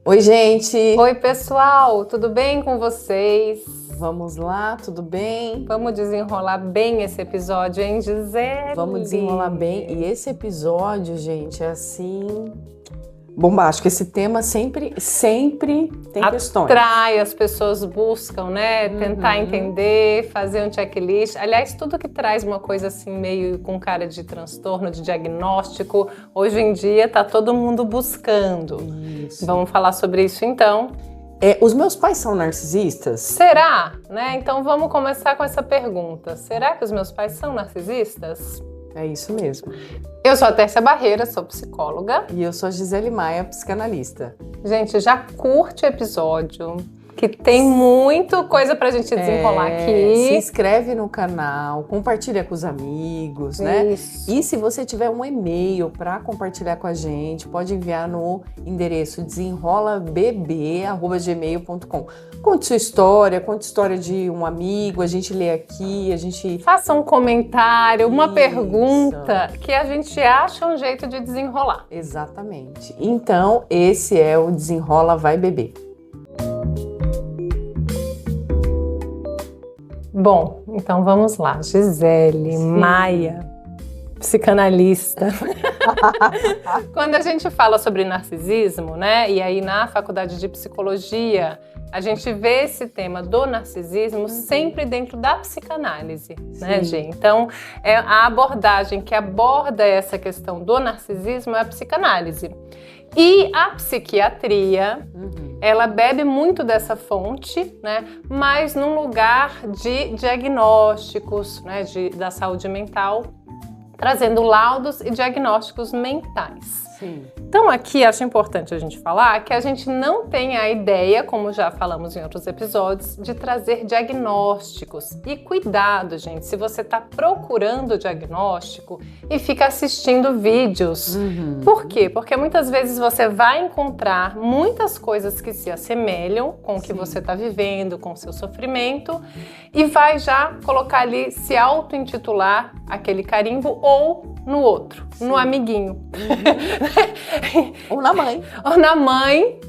Oi, gente! Oi, pessoal! Tudo bem com vocês? Vamos lá, tudo bem? Vamos desenrolar bem esse episódio, hein, Gisele? Vamos desenrolar bem. E esse episódio, gente, é assim... bombástico. Esse tema sempre tem questões. Atrai, as pessoas buscam, né? Tentar entender, fazer um checklist. Aliás, tudo que traz uma coisa assim meio com cara de transtorno, de diagnóstico, hoje em dia tá todo mundo buscando. Isso. Vamos falar sobre isso então. Os meus pais são narcisistas? Será? Né? Então vamos começar com essa pergunta. Será que os meus pais são narcisistas? É isso mesmo. Eu sou a Tércia Barreira, sou psicóloga. E eu sou a Gisele Maia, psicanalista. Gente, já curte o episódio, que tem muita coisa pra gente desenrolar aqui. Se inscreve no canal, compartilha com os amigos, né? Isso. E se você tiver um e-mail para compartilhar com a gente, pode enviar no endereço desenrolabb@gmail.com. Conte sua história, conte a história de um amigo, a gente lê aqui, a gente... Faça um comentário, uma pergunta, que a gente acha um jeito de desenrolar. Exatamente. Então, esse é o Desenrola Vai Beber. Bom, então vamos lá. Gisele Maia, psicanalista. Quando a gente fala sobre narcisismo, né? E aí na faculdade de psicologia, a gente vê esse tema do narcisismo sempre dentro da psicanálise, né, gente? Então, a abordagem que aborda essa questão do narcisismo é a psicanálise. E a psiquiatria, ela bebe muito dessa fonte, né? Mas num lugar de diagnósticos, né? Da saúde mental, trazendo laudos e diagnósticos mentais. Sim. Então aqui acho importante a gente falar que a gente não tem a ideia, como já falamos em outros episódios, de trazer diagnósticos. E cuidado, gente, se você está procurando diagnóstico e fica assistindo vídeos. Por quê? Porque muitas vezes você vai encontrar muitas coisas que se assemelham com o que você está vivendo, com o seu sofrimento, e vai já colocar ali, se auto-intitular aquele carimbo ou no outro, no amiguinho. Ou na mãe. Ou na mãe,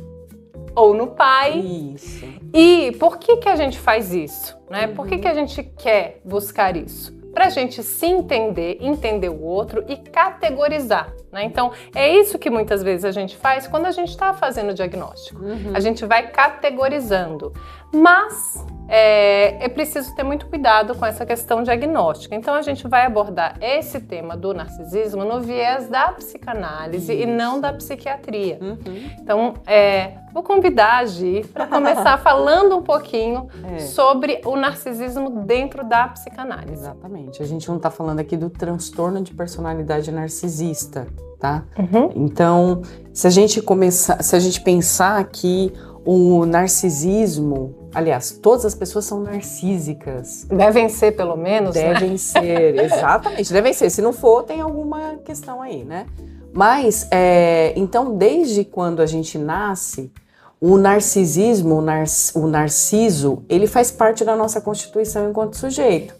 ou no pai. Isso. E por que a gente faz isso? Né? Por que a gente quer buscar isso? Para a gente se entender, entender o outro e categorizar. Né? Então, é isso que muitas vezes a gente faz quando a gente está fazendo o diagnóstico. A gente vai categorizando. Mas é preciso ter muito cuidado com essa questão diagnóstica. Então, a gente vai abordar esse tema do narcisismo no viés da psicanálise e não da psiquiatria. Então, vou convidar a Gi para começar falando um pouquinho sobre o narcisismo dentro da psicanálise. Exatamente. A gente não está falando aqui do transtorno de personalidade narcisista, tá? Então, se a gente pensar que o narcisismo, aliás, todas as pessoas são narcísicas. Devem ser, pelo menos, Devem ser, exatamente, devem ser. Se não for, tem alguma questão aí, né? Mas, então, desde quando a gente nasce, o narcisismo, o narciso, ele faz parte da nossa constituição enquanto sujeito.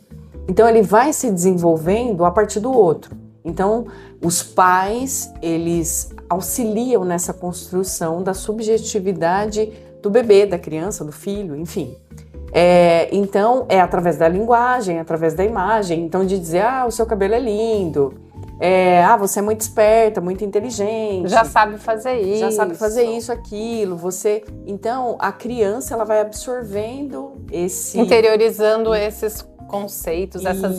Então, ele vai se desenvolvendo a partir do outro. Então, os pais, eles auxiliam nessa construção da subjetividade do bebê, da criança, do filho, enfim. Então, é através da linguagem, através da imagem. Então, de dizer, o seu cabelo é lindo, você é muito esperta, muito inteligente. Já sabe fazer isso. Já sabe fazer isso, aquilo. Então, a criança, ela vai absorvendo interiorizando esses conceitos, essas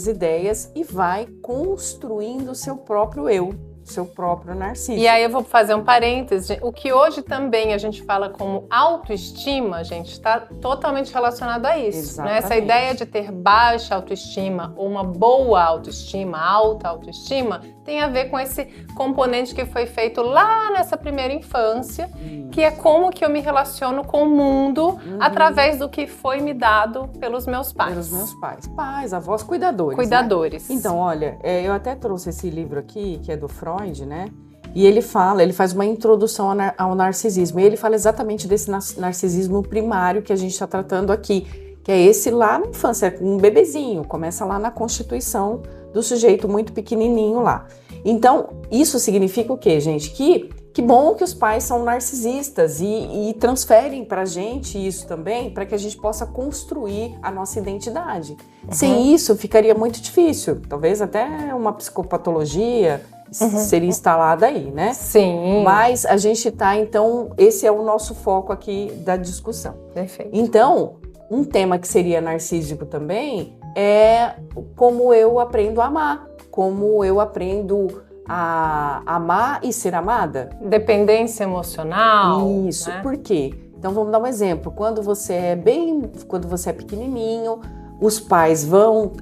ideias e vai construindo o seu próprio eu, seu próprio narciso. E aí eu vou fazer um parêntese. O que hoje também a gente fala como autoestima, gente, está totalmente relacionado a isso. Né? Essa ideia de ter baixa autoestima ou uma boa autoestima, alta autoestima, tem a ver com esse componente que foi feito lá nessa primeira infância, que é como que eu me relaciono com o mundo através do que foi me dado pelos meus pais. Pelos meus pais. Pais, avós, cuidadores. Cuidadores. Né? Então, olha, eu até trouxe esse livro aqui, que é do Freud, né? E ele faz uma introdução ao narcisismo. E ele fala exatamente desse narcisismo primário que a gente está tratando aqui, que é esse lá na infância, um bebezinho, começa lá na constituição do sujeito muito pequenininho lá. Então, isso significa o quê, gente? Que Que bom que os pais são narcisistas e transferem pra gente isso também, para que a gente possa construir a nossa identidade. Sem isso, ficaria muito difícil. Talvez até uma psicopatologia seria instalada aí, né? Sim. Mas a gente tá, então, esse é o nosso foco aqui da discussão. Perfeito. Então, um tema que seria narcísico também é como eu aprendo a amar, como eu aprendo a amar e ser amada. Dependência emocional. Isso, né? Por quê? Então vamos dar um exemplo. Quando você é pequenininho, os pais vão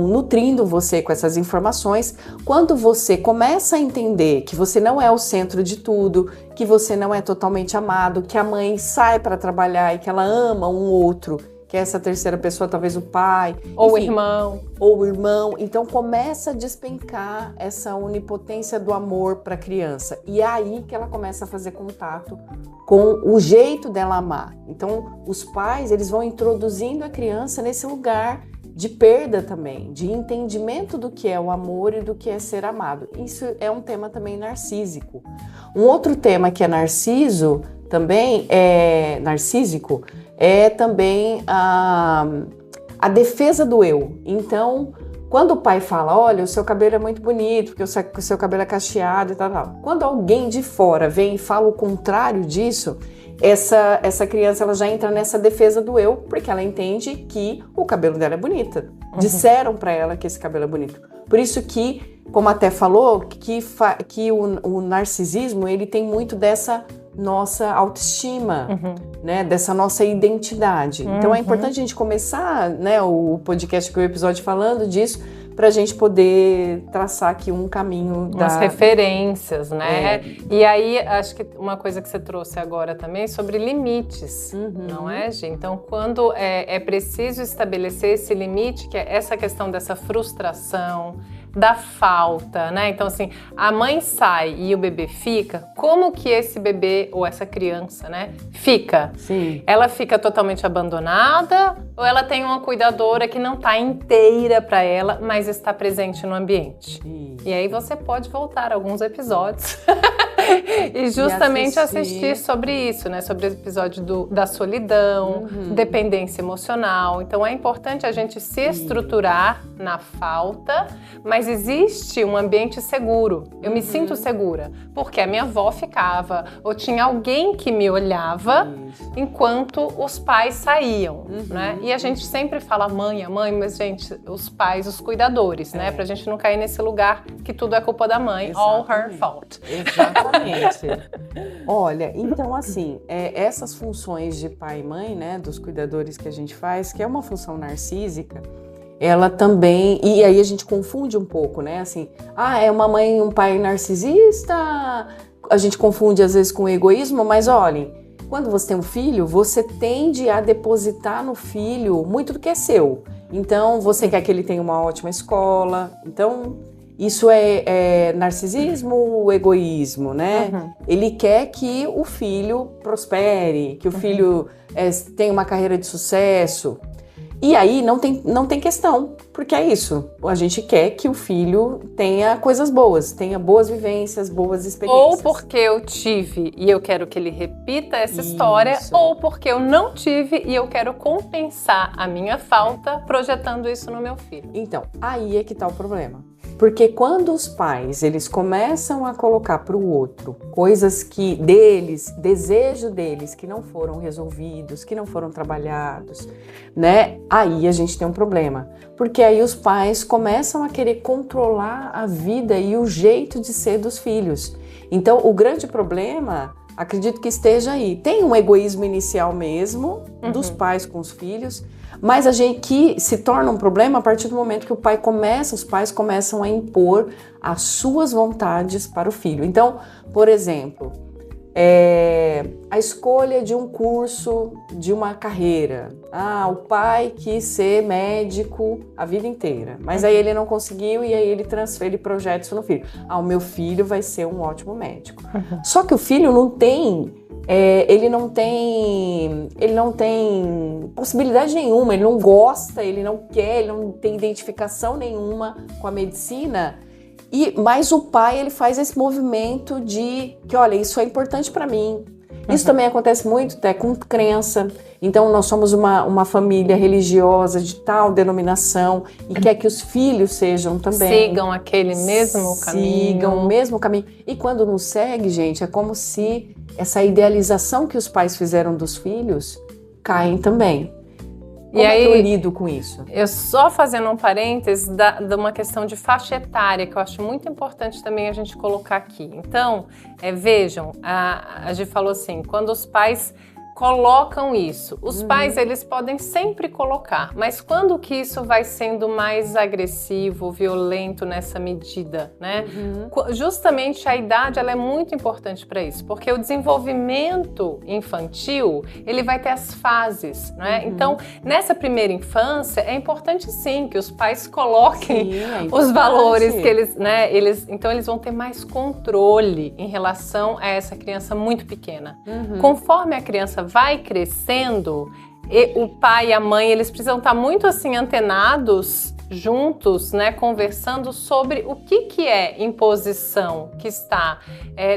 nutrindo você com essas informações. Quando você começa a entender que você não é o centro de tudo, que você não é totalmente amado, que a mãe sai para trabalhar e que ela ama um outro, que é essa terceira pessoa, talvez o pai, Ou enfim, o irmão. Então começa a despencar essa onipotência do amor para a criança. E é aí que ela começa a fazer contato com o jeito dela amar. Então os pais, eles vão introduzindo a criança nesse lugar de perda também, de entendimento do que é o amor e do que é ser amado. Isso é um tema também narcísico. Um outro tema que é narcísico é também a defesa do eu. Então, quando o pai fala, olha, o seu cabelo é muito bonito, porque o seu cabelo é cacheado e tal. Quando alguém de fora vem e fala o contrário disso, essa criança ela já entra nessa defesa do eu, porque ela entende que o cabelo dela é bonito. Disseram para ela que esse cabelo é bonito. Por isso que, como até falou, que o narcisismo, ele tem muito dessa nossa autoestima, né, dessa nossa identidade. Então é importante a gente começar, né, o podcast, o episódio falando disso, para a gente poder traçar aqui um caminho umas referências, né? E aí, acho que uma coisa que você trouxe agora também sobre limites, não é, Gi? Então, quando é preciso estabelecer esse limite, que é essa questão dessa frustração, da falta, né? Então, assim, a mãe sai e o bebê fica, como que esse bebê ou essa criança, né, fica? Sim. Ela fica totalmente abandonada ou ela tem uma cuidadora que não está inteira para ela, mas está presente no ambiente? E aí você pode voltar alguns episódios e justamente assistir sobre isso, né? Sobre o episódio da solidão, dependência emocional. Então é importante a gente se estruturar na falta, mas existe um ambiente seguro. Eu me sinto segura, porque a minha avó ficava, ou tinha alguém que me olhava enquanto os pais saíam, né? E a gente sempre fala mãe, mas gente, os pais, os cuidadores, né? Pra gente não cair nesse lugar que tudo é culpa da mãe, all her fault. Exatamente. Olha, então assim, essas funções de pai e mãe, né, dos cuidadores que a gente faz, que é uma função narcísica, ela também, e aí a gente confunde um pouco, né, assim, é uma mãe e um pai narcisista, a gente confunde às vezes com egoísmo, mas olhem, quando você tem um filho, você tende a depositar no filho muito do que é seu. Então, você quer que ele tenha uma ótima escola, então isso é narcisismo, egoísmo, né? Ele quer que o filho prospere, que o filho tenha uma carreira de sucesso. E aí não tem questão, porque é isso. A gente quer que o filho tenha coisas boas, tenha boas vivências, boas experiências. Ou porque eu tive e eu quero que ele repita essa história, ou porque eu não tive e eu quero compensar a minha falta projetando isso no meu filho. Então, aí é que tá o problema. Porque quando os pais, eles começam a colocar para o outro coisas que desejo deles que não foram resolvidos, que não foram trabalhados, né? Aí a gente tem um problema. Porque aí os pais começam a querer controlar a vida e o jeito de ser dos filhos. Então, o grande problema, acredito que esteja aí. Tem um egoísmo inicial mesmo, dos pais com os filhos, mas a gente que se torna um problema a partir do momento que os pais começam a impor as suas vontades para o filho. Então, por exemplo, a escolha de um curso, de uma carreira. O pai quis ser médico a vida inteira, mas aí ele não conseguiu e aí ele projeta isso no filho. O meu filho vai ser um ótimo médico. Só que o filho não tem... ele não tem possibilidade nenhuma, ele não gosta, ele não quer, ele não tem identificação nenhuma com a medicina. Mas o pai, ele faz esse movimento de que, olha, isso é importante para mim. Isso também acontece muito até com crença. Então, nós somos uma família religiosa de tal denominação e quer que os filhos sejam também. Sigam aquele mesmo caminho. Sigam o mesmo caminho. E quando não segue, gente, é como se essa idealização que os pais fizeram dos filhos caem também. Como é que eu lido com isso? Eu só fazendo um parênteses de uma questão de faixa etária, que eu acho muito importante também a gente colocar aqui. Então, vejam, a Gi falou assim, quando os pais colocam isso. Os pais, eles podem sempre colocar, mas quando que isso vai sendo mais agressivo, violento nessa medida, né? Justamente a idade, ela é muito importante para isso, porque o desenvolvimento infantil, ele vai ter as fases, né? Então, nessa primeira infância, é importante sim que os pais coloquem os valores que eles, né? Então, eles vão ter mais controle em relação a essa criança muito pequena. Conforme a criança vai crescendo, o pai e a mãe, eles precisam estar muito assim antenados juntos, né, conversando sobre o que é imposição, que está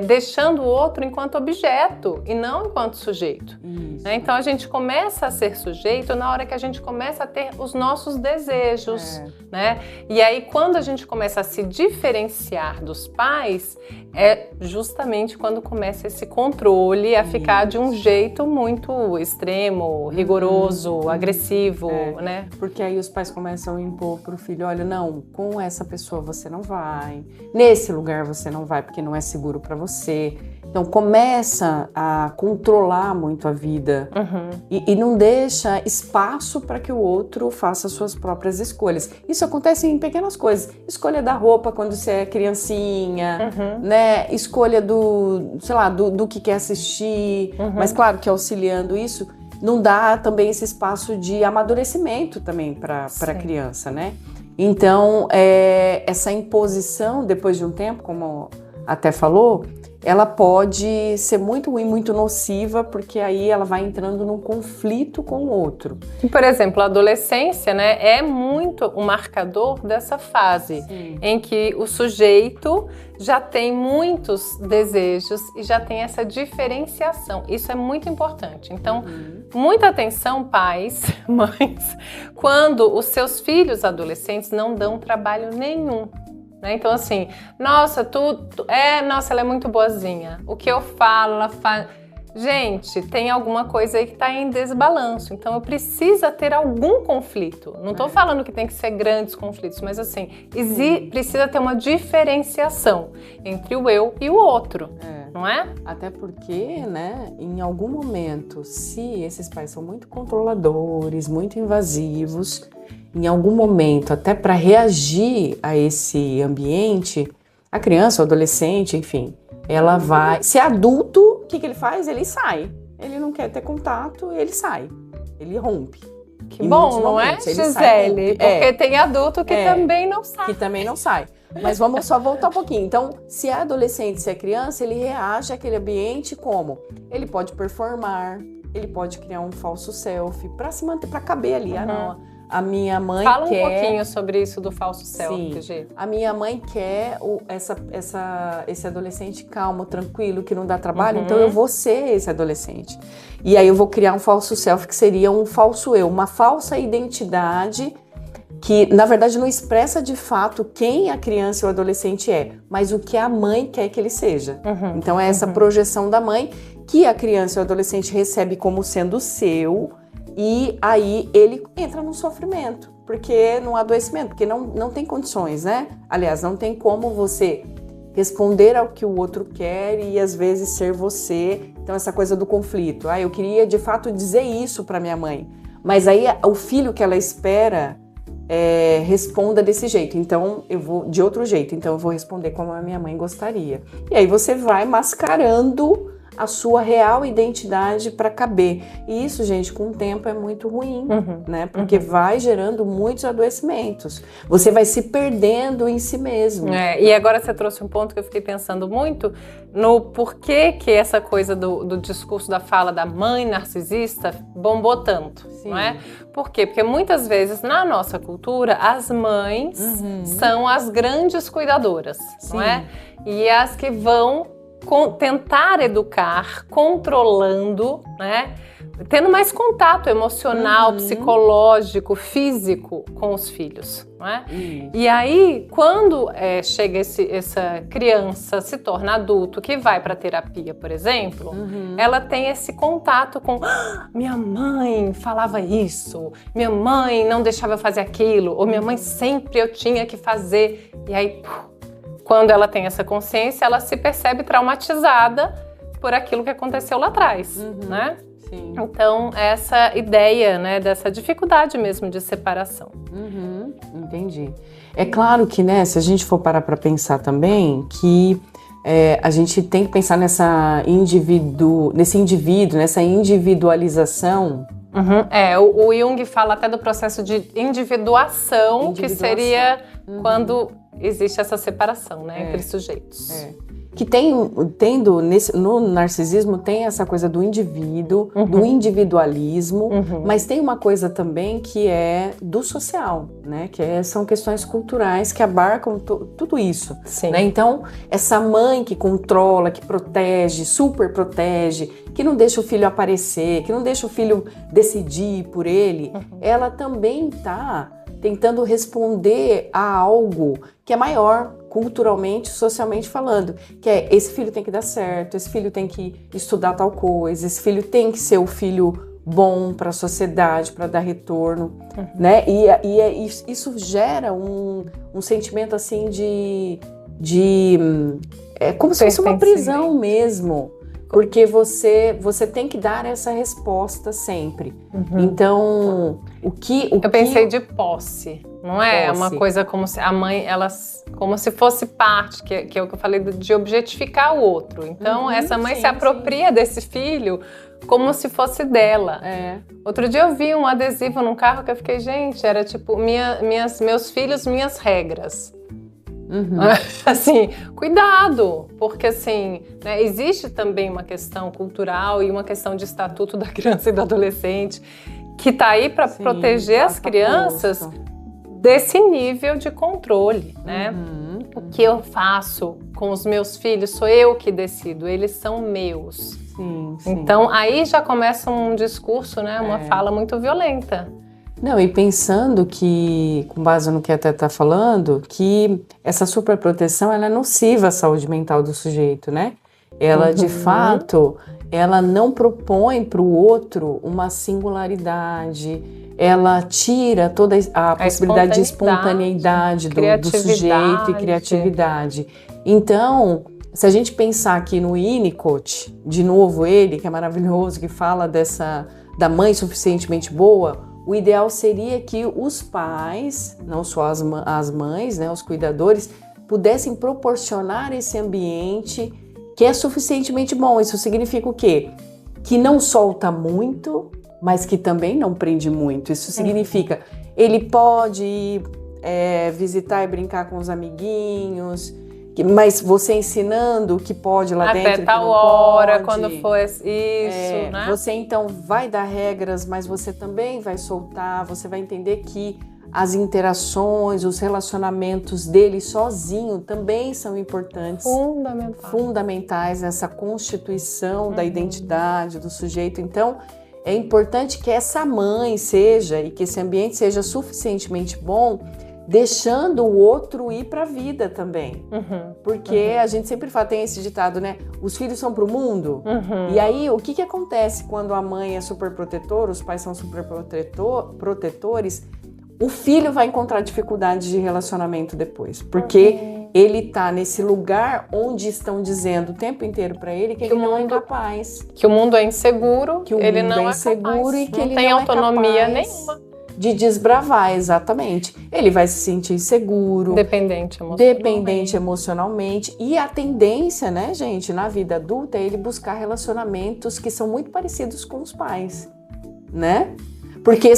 deixando o outro enquanto objeto e não enquanto sujeito. Né? Então a gente começa a ser sujeito na hora que a gente começa a ter os nossos desejos, né? E aí quando a gente começa a se diferenciar dos pais, é justamente quando começa esse controle a ficar de um jeito muito extremo, rigoroso, agressivo, né? Porque aí os pais começam a impor pro filho, olha, não, com essa pessoa você não vai, nesse lugar você não vai porque não é seguro para você. Então começa a controlar muito a vida e não deixa espaço para que o outro faça suas próprias escolhas. Isso acontece em pequenas coisas. Escolha da roupa quando você é criancinha, né? Escolha do que quer assistir. Mas claro que auxiliando isso, não dá também esse espaço de amadurecimento também para a criança, né? Então, essa imposição, depois de um tempo, como até falou, ela pode ser muito ruim, muito nociva, porque aí ela vai entrando num conflito com o outro. Por exemplo, a adolescência, né, é muito um marcador dessa fase em que o sujeito já tem muitos desejos e já tem essa diferenciação. Isso é muito importante. Então, muita atenção, pais, mães, quando os seus filhos adolescentes não dão trabalho nenhum. Então assim, nossa, ela é muito boazinha. O que eu falo, ela faz... Gente, tem alguma coisa aí que está em desbalanço. Então, eu preciso ter algum conflito. Não estou falando que tem que ser grandes conflitos, mas assim, precisa ter uma diferenciação entre o eu e o outro, não é? Até porque, né, em algum momento, se esses pais são muito controladores, muito invasivos, em algum momento, até para reagir a esse ambiente, a criança, o adolescente, enfim, ela vai... Se é adulto, o que ele faz? Ele sai. Ele não quer ter contato, ele sai. Ele rompe. Que bom, não é, Gisele? Porque tem adulto que também não sai. Que também não sai. Mas vamos só voltar um pouquinho. Então, se é adolescente, se é criança, ele reage àquele ambiente como? Ele pode performar, ele pode criar um falso selfie para se manter, para caber ali. A minha mãe Fala quer... um pouquinho sobre isso do falso selfie, Gi. A minha mãe quer esse adolescente calmo, tranquilo, que não dá trabalho, então eu vou ser esse adolescente. E aí eu vou criar um falso selfie, que seria um falso eu, uma falsa identidade que, na verdade, não expressa de fato quem a criança ou o adolescente é, mas o que a mãe quer que ele seja. Então é essa projeção da mãe que a criança ou o adolescente recebe como sendo seu. E aí ele entra no sofrimento, porque no adoecimento, porque não tem condições, né? Aliás, não tem como você responder ao que o outro quer e às vezes ser você. Então essa coisa do conflito. Eu queria de fato dizer isso para minha mãe, mas aí o filho que ela espera responda desse jeito, então eu vou de outro jeito, então eu vou responder como a minha mãe gostaria. E aí você vai mascarando a sua real identidade para caber. E isso, gente, com o tempo é muito ruim, né? Porque vai gerando muitos adoecimentos. Você vai se perdendo em si mesmo. E agora você trouxe um ponto que eu fiquei pensando muito no porquê que essa coisa do discurso da fala da mãe narcisista bombou tanto, não é? Por quê? Porque muitas vezes na nossa cultura as mães são as grandes cuidadoras, não é? E as que vão tentar educar, controlando, né? Tendo mais contato emocional, psicológico, físico com os filhos, não é? E aí, quando chega essa criança, se torna adulto, que vai para terapia, por exemplo, ela tem esse contato com minha mãe falava isso, minha mãe não deixava eu fazer aquilo, ou minha mãe sempre eu tinha que fazer. E aí, quando ela tem essa consciência, ela se percebe traumatizada por aquilo que aconteceu lá atrás, né? Sim. Então, essa ideia, né, dessa dificuldade mesmo de separação. Entendi. É claro que, né, se a gente for parar para pensar também, que a gente tem que pensar nesse indivíduo, nessa individualização. O Jung fala até do processo de individuação. Que seria quando existe essa separação, né, entre sujeitos. Que no narcisismo tem essa coisa do indivíduo, do individualismo, mas tem uma coisa também que é do social, né? São questões culturais que abarcam tudo isso. Né? Então, essa mãe que controla, que protege, super protege, que não deixa o filho aparecer, que não deixa o filho decidir por ele, ela também está tentando responder a algo que é maior, culturalmente, socialmente falando, que é esse filho tem que dar certo, esse filho tem que estudar tal coisa, esse filho tem que ser o filho bom para a sociedade, para dar retorno, né? E isso gera um sentimento assim é como se fosse uma prisão mesmo. Porque você tem que dar essa resposta sempre. Então, eu pensei de posse, não é? É uma coisa como se a mãe, como se fosse parte, que é o que eu falei de objetificar o outro. Então, essa mãe se apropria desse filho como se fosse dela. Outro dia eu vi um adesivo num carro que eu fiquei, gente, era tipo, meus filhos, minhas regras. Assim, cuidado, porque assim, né, existe também uma questão cultural e uma questão de estatuto da criança e do adolescente que tá aí para proteger as crianças desse nível de controle, né? O que eu faço com os meus filhos sou eu que decido, eles são meus. Então aí já começa um discurso, né, uma fala muito violenta. Não, e pensando que, com base no que a Teta está falando, que essa superproteção ela é nociva à saúde mental do sujeito, né? Ela, de fato, ela não propõe para o outro uma singularidade, ela tira toda a possibilidade de espontaneidade do sujeito e criatividade. Então, se a gente pensar aqui no Winnicott, de novo ele, que é maravilhoso, que fala da mãe suficientemente boa, o ideal seria que os pais, não só as mães, né, os cuidadores, pudessem proporcionar esse ambiente que é suficientemente bom. Isso significa o quê? Que não solta muito, mas que também não prende muito. Isso significa, ele pode ir visitar e brincar com os amiguinhos, mas você ensinando o que pode lá dentro, até tal hora, quando for isso, né? Você então vai dar regras, mas você também vai soltar, você vai entender que as interações, os relacionamentos dele sozinho também são importantes. Fundamentais nessa constituição da identidade do sujeito. Então, é importante que essa mãe seja, e que esse ambiente seja suficientemente bom, deixando o outro ir para a vida também. Porque a gente sempre fala, tem esse ditado, né? Os filhos são para o mundo. E aí, o que acontece quando a mãe é super protetora, os pais são super protetores? O filho vai encontrar dificuldades de relacionamento depois. Porque ele tá nesse lugar onde estão dizendo o tempo inteiro para ele que ele não é capaz. Que o mundo é inseguro, que o mundo é inseguro e que ele não tem autonomia nenhuma. de desbravar, exatamente. Ele vai se sentir inseguro, dependente emocionalmente. E a tendência, né, gente, na vida adulta é ele buscar relacionamentos que são muito parecidos com os pais, né? Porque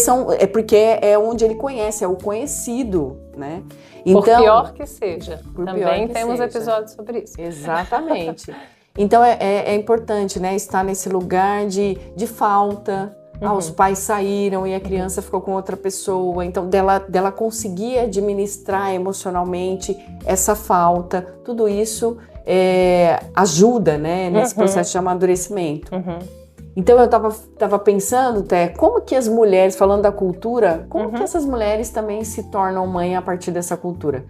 é onde ele conhece, é o conhecido, né? Então, por pior que seja. Também temos episódios sobre isso. Exatamente. Então é importante, né, estar nesse lugar de falta. Os pais saíram e a criança ficou com outra pessoa, então dela conseguir administrar emocionalmente essa falta, tudo isso ajuda, né, nesse processo de amadurecimento. Então eu tava pensando, Té, como que as mulheres, falando da cultura, como que essas mulheres também se tornam mãe a partir dessa cultura?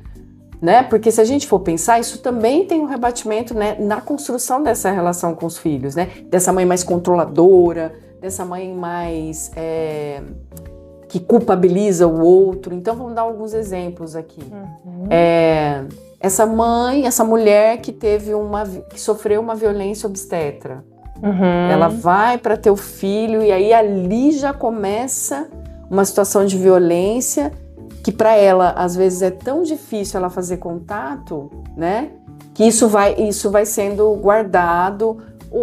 Né? Porque se a gente for pensar, isso também tem um rebatimento, né, na construção dessa relação com os filhos, né? Dessa mãe mais controladora, dessa mãe mais que culpabiliza o outro. Então vamos dar alguns exemplos aqui. Essa mãe, essa mulher que sofreu uma violência obstetra. Ela vai para ter o filho e aí ali já começa uma situação de violência que para ela às vezes é tão difícil ela fazer contato, né? Que isso vai sendo guardado.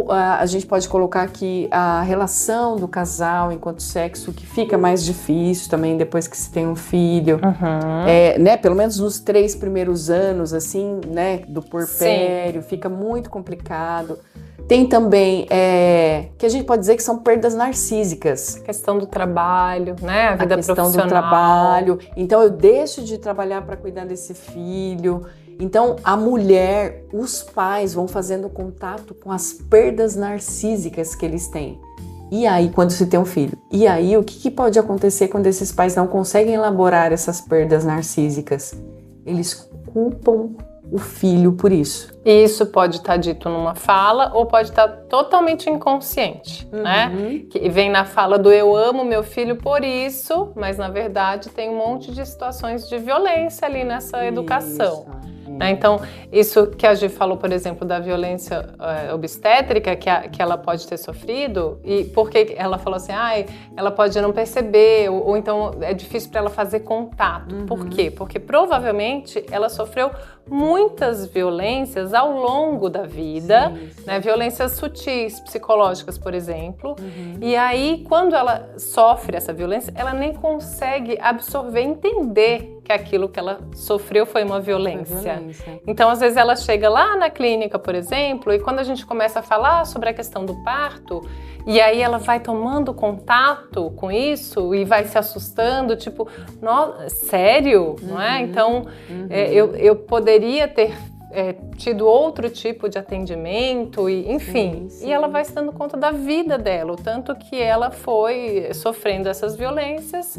A gente pode colocar aqui a relação do casal enquanto sexo, que fica mais difícil também depois que se tem um filho, né? Pelo menos nos 3 primeiros anos, assim, né? Do puerpério, fica muito complicado. Tem também, que a gente pode dizer que são perdas narcísicas. A questão do trabalho, né? A vida questão profissional. Do trabalho. Então, eu deixo de trabalhar para cuidar desse filho. Então, a mulher, os pais vão fazendo contato com as perdas narcísicas que eles têm. E aí, quando se tem um filho? E aí, o que pode acontecer quando esses pais não conseguem elaborar essas perdas narcísicas? Eles culpam o filho por isso. E isso pode estar dito numa fala ou pode estar totalmente inconsciente, né? Que vem na fala do eu amo meu filho por isso, mas na verdade tem um monte de situações de violência ali nessa educação. Né? Então, isso que a Gi falou, por exemplo, da violência obstétrica que ela pode ter sofrido, e porque ela falou assim, ela pode não perceber, ou então é difícil para ela fazer contato. Por quê? Porque provavelmente ela sofreu muitas violências ao longo da vida, né? Violências sutis, psicológicas, por exemplo. E aí, quando ela sofre essa violência, ela nem consegue absorver, entender que aquilo que ela sofreu foi uma violência. Então, às vezes, ela chega lá na clínica, por exemplo, e quando a gente começa a falar sobre a questão do parto, e aí ela vai tomando contato com isso e vai se assustando, tipo, sério? Não é? Então, eu poderia ter tido outro tipo de atendimento, e, enfim. E ela vai se dando conta da vida dela, o tanto que ela foi sofrendo essas violências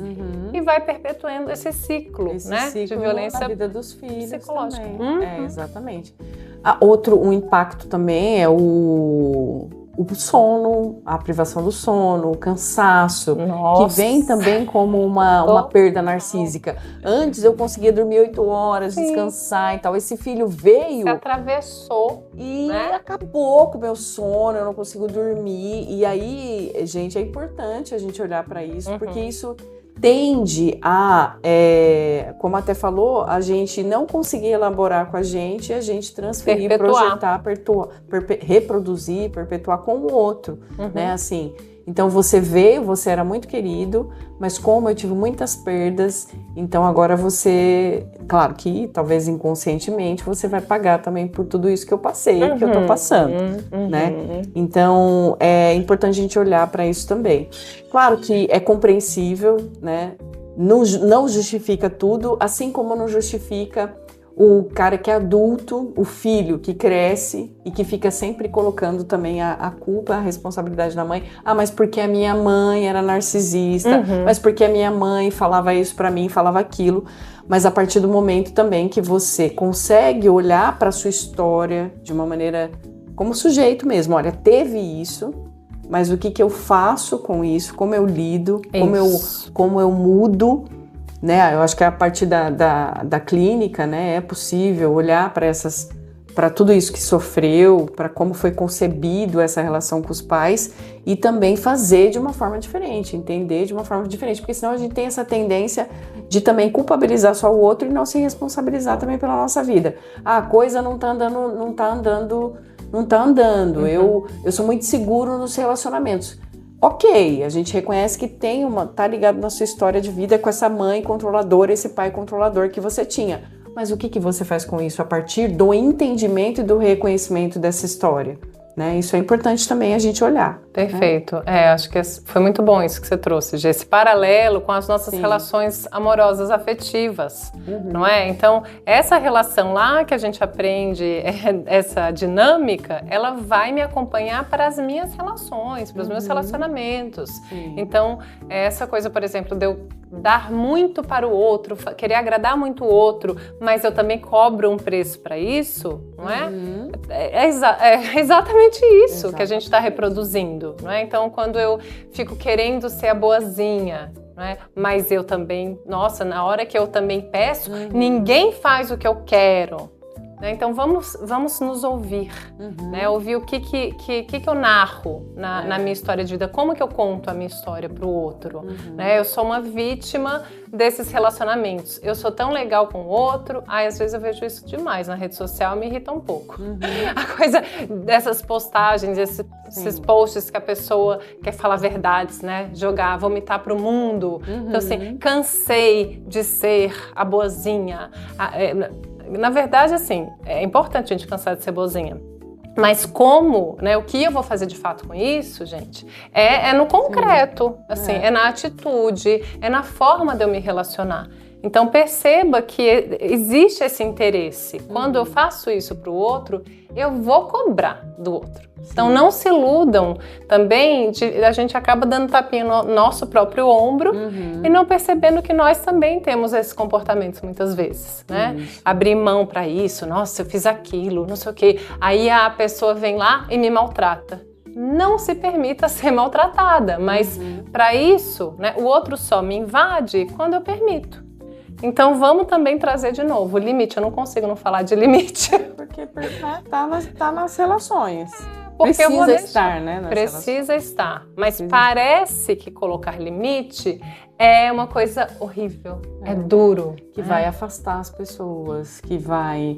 e vai perpetuando esse ciclo, né? Ciclo de violência na vida dos filhos psicológica. Exatamente. Um impacto também é o sono, a privação do sono, o cansaço, que vem também como uma perda narcísica. Antes eu conseguia dormir 8 horas, descansar e tal. Esse filho veio... Se atravessou. E acabou com o meu sono, eu não consigo dormir. E aí, gente, é importante a gente olhar para isso, porque isso tende a, como até falou, a gente não conseguir elaborar com a gente transferir, projetar, reproduzir, perpetuar com o outro, né, assim. Então você veio, você era muito querido, mas como eu tive muitas perdas, então agora você, claro que talvez inconscientemente, você vai pagar também por tudo isso que eu passei, que eu tô passando, né? Então é importante a gente olhar para isso também. Claro que é compreensível, né? Não justifica tudo, assim como não justifica o cara que é adulto, o filho que cresce e que fica sempre colocando também a culpa, a responsabilidade da mãe. Mas porque a minha mãe era narcisista, mas porque a minha mãe falava isso pra mim, falava aquilo. Mas a partir do momento também que você consegue olhar pra sua história de uma maneira como sujeito mesmo, olha, teve isso, mas o que eu faço com isso, como eu lido, como eu mudo, né? Eu acho que a partir da clínica, né, é possível olhar para para tudo isso que sofreu, para como foi concebido essa relação com os pais e também fazer de uma forma diferente, entender de uma forma diferente, porque senão a gente tem essa tendência de também culpabilizar só o outro e não se responsabilizar também pela nossa vida. A coisa não tá andando. Eu sou muito seguro nos relacionamentos. Ok, a gente reconhece que tá ligado na sua história de vida com essa mãe controladora, esse pai controlador que você tinha. Mas o que você faz com isso a partir do entendimento e do reconhecimento dessa história? Né? Isso é importante também a gente olhar. Perfeito. Né? Acho que foi muito bom isso que você trouxe, Gê, esse paralelo com as nossas relações amorosas, afetivas, não é? Então, essa relação lá que a gente aprende, essa dinâmica, ela vai me acompanhar para as minhas relações, para os meus relacionamentos. Então, essa coisa, por exemplo, de eu dar muito para o outro, querer agradar muito o outro, mas eu também cobro um preço para isso, não é? É exatamente isso que a gente está reproduzindo, não é? Então, quando eu fico querendo ser a boazinha, não é? Mas eu também, nossa, na hora que eu também peço, ninguém faz o que eu quero. Então vamos nos ouvir, né? Ouvir o que eu narro na minha história de vida, como que eu conto a minha história para o outro. Né? Eu sou uma vítima desses relacionamentos, eu sou tão legal com o outro, às vezes eu vejo isso demais na rede social, me irrita um pouco. A coisa dessas postagens, esses posts que a pessoa quer falar verdades, né? Jogar, vomitar para o mundo. Então assim, cansei de ser a boazinha. Na verdade, assim, é importante a gente cansar de ser boazinha. Mas como, né, o que eu vou fazer de fato com isso, gente, é no concreto, assim, é na atitude, é na forma de eu me relacionar. Então perceba que existe esse interesse. Quando eu faço isso para o outro, eu vou cobrar do outro. Então não se iludam também, a gente acaba dando tapinha no nosso próprio ombro e não percebendo que nós também temos esses comportamentos muitas vezes, né? Abrir mão para isso, nossa, eu fiz aquilo, não sei o quê. Aí a pessoa vem lá e me maltrata. Não se permita ser maltratada, mas para isso, né, o outro só me invade quando eu permito. Então vamos também trazer de novo o limite. Eu não consigo não falar de limite. Porque tá nas relações. Porque precisa estar, né? Precisa estar. Mas parece que colocar limite é uma coisa horrível. É duro. Que vai afastar as pessoas, que vai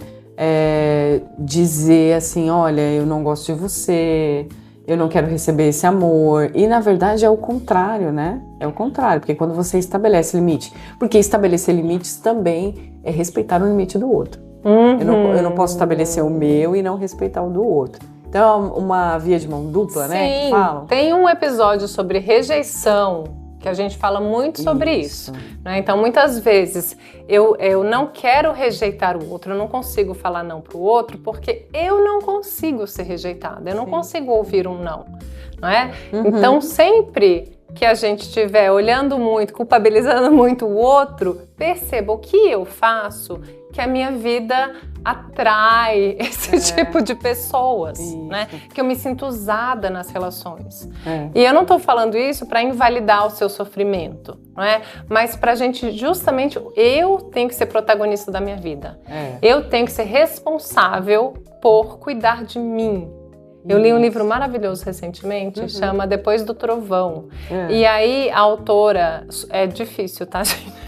dizer assim, olha, eu não gosto de você, eu não quero receber esse amor. E na verdade é o contrário, né? É o contrário, porque quando você estabelece limite, porque estabelecer limites também é respeitar o limite do outro. Eu não posso estabelecer o meu e não respeitar o do outro. Então é uma via de mão dupla, né? Que falam. Tem um episódio sobre rejeição que a gente fala muito sobre isso, né? Então muitas vezes eu não quero rejeitar o outro, eu não consigo falar não para o outro porque eu não consigo ser rejeitada, eu não consigo ouvir um não é? Então sempre que a gente estiver olhando muito, culpabilizando muito o outro, perceba o que eu faço, que a minha vida atrai esse tipo de pessoas, né? Que eu me sinto usada nas relações. E eu não estou falando isso para invalidar o seu sofrimento, não é? Mas para a gente, justamente, eu tenho que ser protagonista da minha vida. Eu tenho que ser responsável por cuidar de mim. Eu li um livro maravilhoso recentemente, chama Depois do Trovão. E aí a autora, é difícil, tá, gente?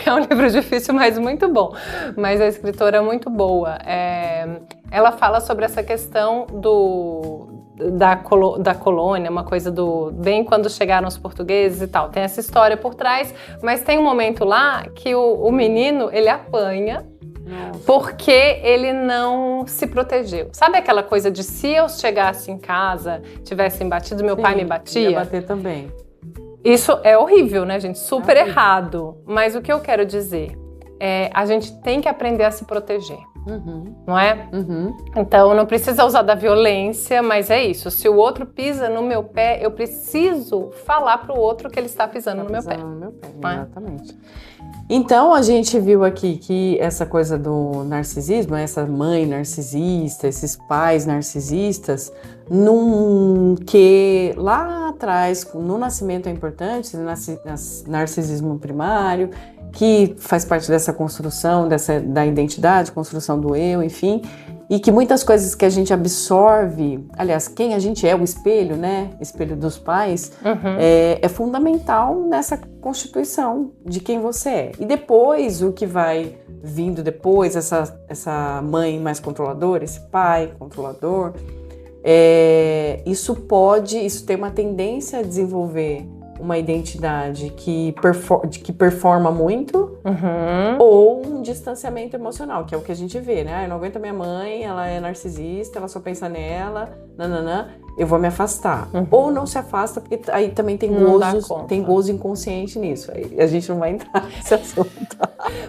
É um livro difícil, mas muito bom. Mas a escritora é muito boa. Ela fala sobre essa questão da colônia, uma coisa bem quando chegaram os portugueses e tal. Tem essa história por trás, mas tem um momento lá que o menino, ele apanha. Porque ele não se protegeu. Sabe aquela coisa de se eu chegasse em casa, tivessem batido, meu pai me batia? Ia bater também. Isso é horrível, né, gente? Super errado. Mas o que eu quero dizer é a gente tem que aprender a se proteger. Não é? Então não precisa usar da violência, mas é isso. Se o outro pisa no meu pé, eu preciso falar pro outro que ele está pisando no meu pé. Exatamente. Então a gente viu aqui que essa coisa do narcisismo, essa mãe narcisista, esses pais narcisistas, que lá atrás, no nascimento é importante, narcisismo primário, que faz parte dessa construção, da identidade, construção do eu, enfim, e que muitas coisas que a gente absorve, aliás, quem a gente é, o espelho, né? Espelho dos pais, é fundamental nessa constituição de quem você é. E depois, o que vai vindo depois, essa mãe mais controladora, esse pai controlador, isso tem uma tendência a desenvolver uma identidade que performa muito, ou um distanciamento emocional, que é o que a gente vê, né? Eu não aguento a minha mãe, ela é narcisista, ela só pensa nela, eu vou me afastar. Ou não se afasta, porque aí também tem gozo inconsciente nisso. Aí a gente não vai entrar nesse assunto.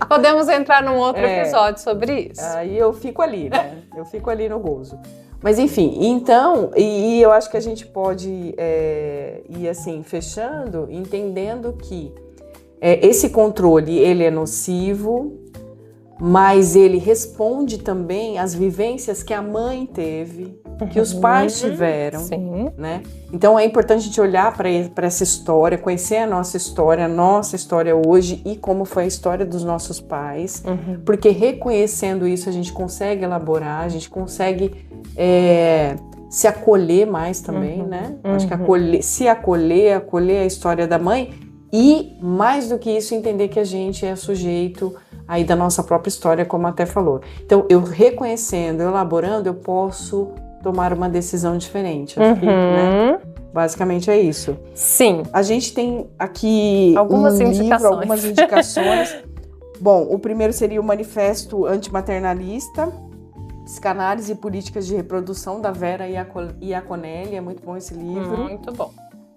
Podemos entrar num outro episódio sobre isso. Aí eu fico ali, né? Eu fico ali no gozo. Mas enfim, então, e eu acho que a gente pode ir assim, fechando, entendendo que esse controle, ele é nocivo, mas ele responde também às vivências que a mãe teve, que os pais tiveram, né? Então é importante a gente olhar para essa história, conhecer a nossa história hoje e como foi a história dos nossos pais, porque reconhecendo isso a gente consegue elaborar, a gente consegue se acolher mais também, né? Acho que acolher a história da mãe e, mais do que isso, entender que a gente é sujeito aí da nossa própria história, como até falou. Então, eu reconhecendo, elaborando, eu posso tomar uma decisão diferente. Acho que, né? Basicamente é isso. Sim. A gente tem aqui algumas indicações. Bom, o primeiro seria o Manifesto Antimaternalista, Psicanálise e Políticas de Reprodução, da Vera Iaconelli. É muito bom esse livro. Muito bom.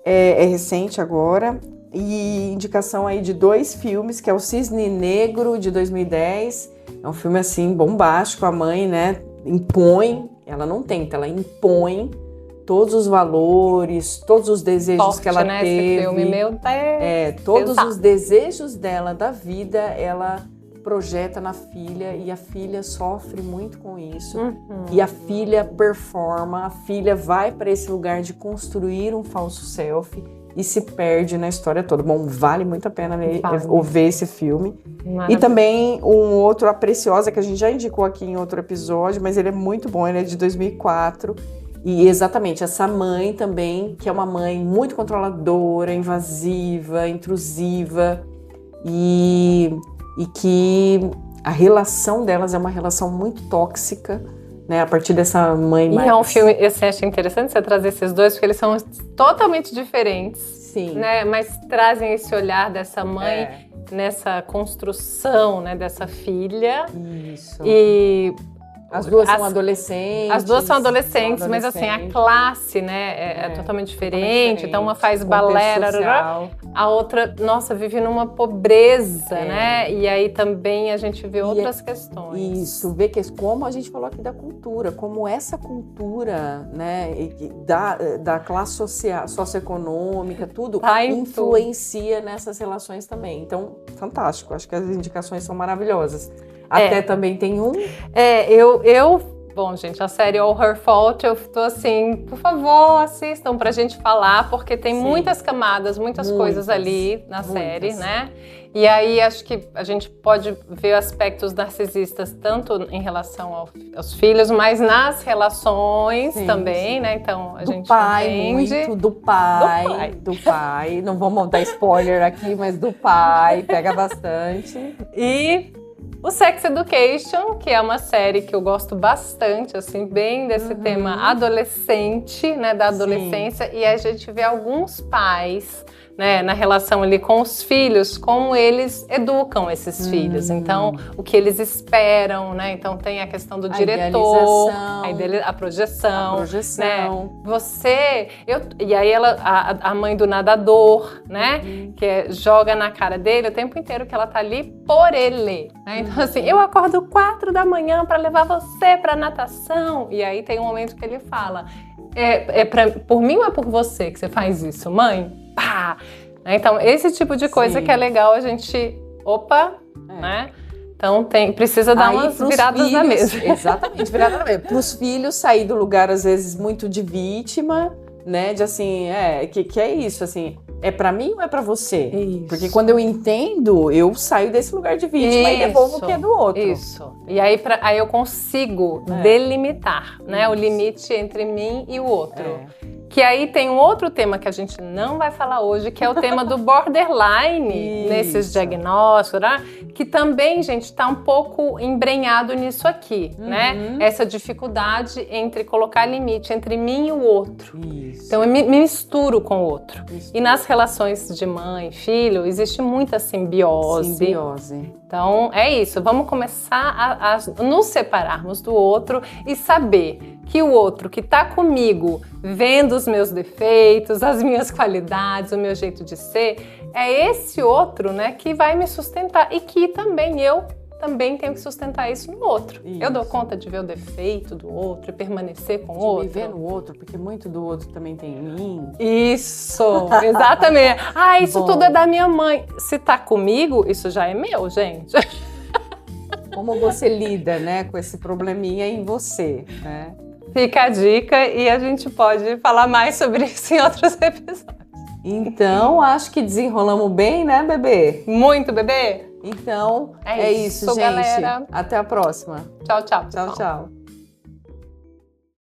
É recente agora. E indicação aí de 2 filmes, que é o Cisne Negro, de 2010. É um filme, assim, bombástico. A mãe, né, ela não tenta, ela impõe todos os valores, todos os desejos forte, que ela teve. Esse filme, meu Deus. Todos os desejos dela da vida, ela projeta na filha, e a filha sofre muito com isso. E a filha performa, a filha vai para esse lugar de construir um falso self e se perde na história toda. Bom, vale muito a pena ver esse filme. E também um outro, A Preciosa, que a gente já indicou aqui em outro episódio, mas ele é muito bom, ele é de 2004. E exatamente, essa mãe também, que é uma mãe muito controladora, invasiva, intrusiva, e que a relação delas é uma relação muito tóxica, né? A partir dessa mãe mais... E é um filme, eu acho interessante você trazer esses dois, porque eles são totalmente diferentes. Sim. Né? Mas trazem esse olhar dessa mãe nessa construção, né, dessa filha. Isso. E... As duas são adolescentes. As duas são adolescentes, mas assim, a classe, né, é totalmente diferente. Então, uma faz balé, a outra, nossa, vive numa pobreza, né? E aí também a gente vê outras questões. Isso, vê que como a gente falou aqui da cultura, como essa cultura, né, da classe socioeconômica, tudo influencia nessas relações também. Então, fantástico. Acho que as indicações são maravilhosas. Até também tem um... Bom, gente, a série All Her Fault, eu tô assim, por favor, assistam pra gente falar, porque tem muitas camadas, muitas coisas ali na série, né? E aí, acho que a gente pode ver aspectos narcisistas tanto em relação aos filhos, mas nas relações também, né? Então, a gente entende... Do pai. Não vamos dar spoiler aqui, mas do pai, pega bastante. E... o Sex Education, que é uma série que eu gosto bastante, assim, bem desse tema adolescente, né, da adolescência, e a gente vê alguns pais, né, na relação ali com os filhos, como eles educam esses filhos. Então, o que eles esperam, né? Então, tem a questão do diretor, a projeção. Né? E aí a mãe do nadador, né? Que joga na cara dele o tempo inteiro que ela tá ali por ele. Né? Então, assim, eu acordo 4 da manhã para levar você pra natação. E aí tem um momento que ele fala, por mim ou é por você que você faz isso, mãe? Pá! Então, esse tipo de coisa que é legal a gente... né? Então, precisa dar umas viradas na mesa. Exatamente, viradas na mesa. Para os filhos sair do lugar, às vezes, muito de vítima, né? De assim, que é isso, assim... É pra mim ou é pra você? Isso. Porque quando eu entendo, eu saio desse lugar de vítima e devolvo o que é do outro. Isso. E aí, aí eu consigo delimitar, né? O limite entre mim e o outro. Que aí tem um outro tema que a gente não vai falar hoje, que é o tema do borderline nesses diagnósticos, né? Que também, gente, está um pouco embrenhado nisso aqui, né? Essa dificuldade entre colocar limite entre mim e o outro. Isso. Então eu me misturo com o outro. E nas relações de mãe e filho, existe muita simbiose. Então é isso, vamos começar a nos separarmos do outro e saber que o outro que está comigo, vendo os meus defeitos, as minhas qualidades, o meu jeito de ser, é esse outro, né, que vai me sustentar e que também eu também tenho que sustentar isso no outro. Isso. Eu dou conta de ver o defeito do outro e permanecer com o outro. De me ver no outro, porque muito do outro também tem em mim. Isso, exatamente. Isso tudo é da minha mãe. Se tá comigo, isso já é meu, gente. Como você lida, né, com esse probleminha em você, né? Fica a dica e a gente pode falar mais sobre isso em outros episódios. Então, acho que desenrolamos bem, né, bebê? Muito, bebê! Então, é isso, gente. Galera. Até a próxima. Tchau, tchau. Tchau, tchau.